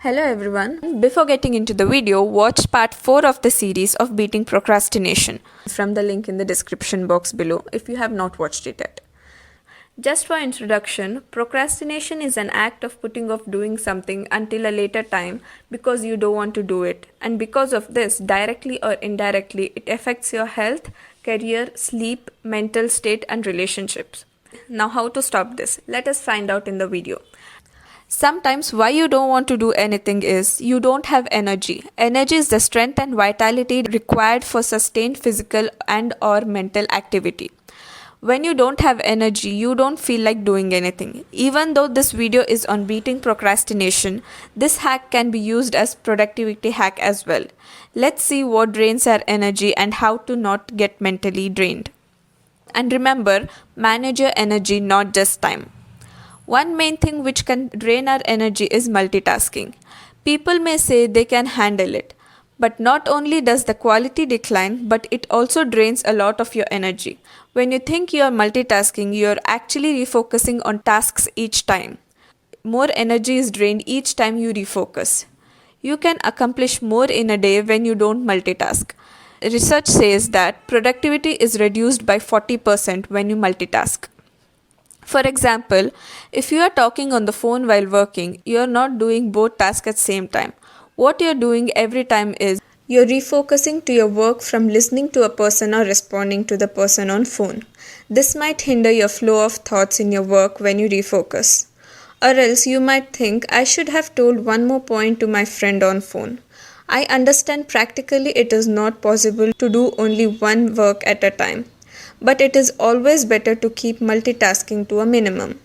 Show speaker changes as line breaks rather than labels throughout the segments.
Hello everyone. Before getting into the video, watch part 4 of the series of beating procrastination from the link in the description box below if you have not watched it yet. Just for introduction, procrastination is an act of putting off doing something until a later time because you don't want to do it. And because of this, directly or indirectly, it affects your health, career, sleep, mental state and relationships. Now how to stop this? Let us find out in the video. Sometimes why you don't want to do anything is you don't have energy. Energy is the strength and vitality required for sustained physical and or mental activity. When you don't have energy, you don't feel like doing anything. Even though this video is on beating procrastination, this hack can be used as productivity hack as well. Let's see what drains our energy and how to not get mentally drained. And remember, manage your energy, not just time. One main thing which can drain our energy is multitasking. People may say they can handle it, but not only does the quality decline, but it also drains a lot of your energy. When you think you are multitasking, you are actually refocusing on tasks each time. More energy is drained each time you refocus. You can accomplish more in a day when you don't multitask. Research says that productivity is reduced by 40% when you multitask. For example, if you are talking on the phone while working, you are not doing both tasks at the same time. What you are doing every time is you are refocusing to your work from listening to a person or responding to the person on phone. This might hinder your flow of thoughts in your work when you refocus. Or else you might think, I should have told one more point to my friend on phone. I understand practically it is not possible to do only one work at a time. But it is always better to keep multitasking to a minimum.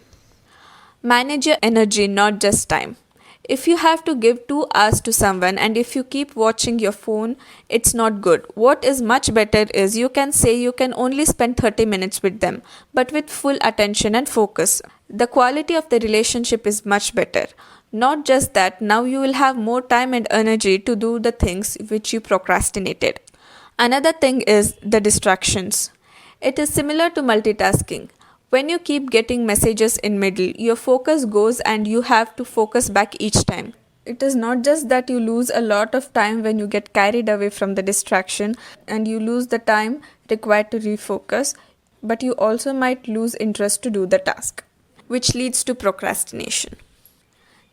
Manage your energy, not just time. If you have to give 2 hours to someone and if you keep watching your phone, it's not good. What is much better is you can say you can only spend 30 minutes with them, but with full attention and focus. The quality of the relationship is much better. Not just that, now you will have more time and energy to do the things which you procrastinated. Another thing is the distractions. It is similar to multitasking. When you keep getting messages in middle, your focus goes and you have to focus back each time. It is not just that you lose a lot of time when you get carried away from the distraction and you lose the time required to refocus, but you also might lose interest to do the task, which leads to procrastination.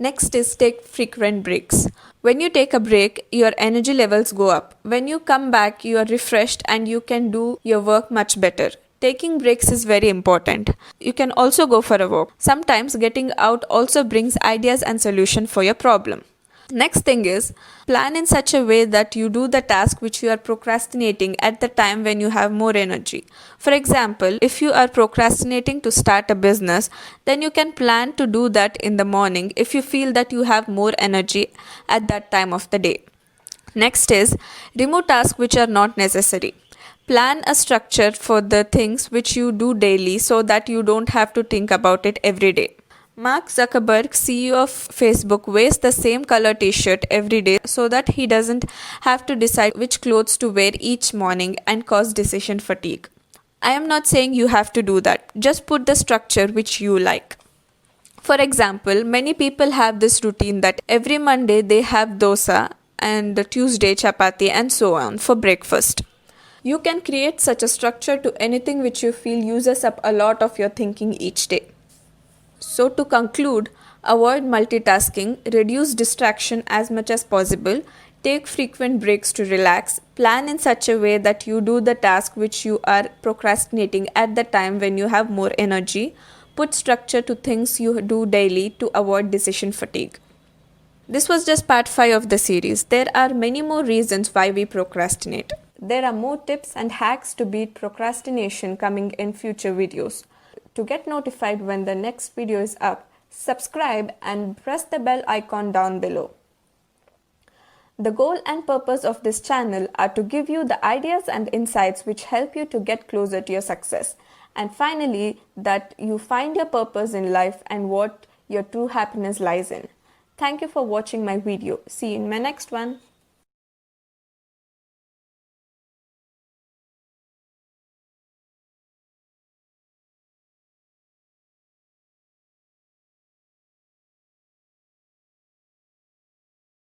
Next is take frequent breaks. When you take a break, your energy levels go up. When you come back, you are refreshed and you can do your work much better. Taking breaks is very important. You can also go for a walk. Sometimes getting out also brings ideas and solution for your problem. Next thing is, plan in such a way that you do the task which you are procrastinating at the time when you have more energy. For example, if you are procrastinating to start a business, then you can plan to do that in the morning if you feel that you have more energy at that time of the day. Next is, remove tasks which are not necessary. Plan a structure for the things which you do daily so that you don't have to think about it every day. Mark Zuckerberg, CEO of Facebook, wears the same color t-shirt every day so that he doesn't have to decide which clothes to wear each morning and cause decision fatigue. I am not saying you have to do that. Just put the structure which you like. For example, many people have this routine that every Monday they have dosa and Tuesday chapati and so on for breakfast. You can create such a structure to anything which you feel uses up a lot of your thinking each day. So to conclude, avoid multitasking, reduce distraction as much as possible, take frequent breaks to relax, plan in such a way that you do the task which you are procrastinating at the time when you have more energy, put structure to things you do daily to avoid decision fatigue. This was just part 5 of the series. There are many more reasons why we procrastinate. There are more tips and hacks to beat procrastination coming in future videos. To get notified when the next video is up, subscribe and press the bell icon down below. The goal and purpose of this channel are to give you the ideas and insights which help you to get closer to your success. And finally, that you find your purpose in life and what your true happiness lies in. Thank you for watching my video. See you in my next one.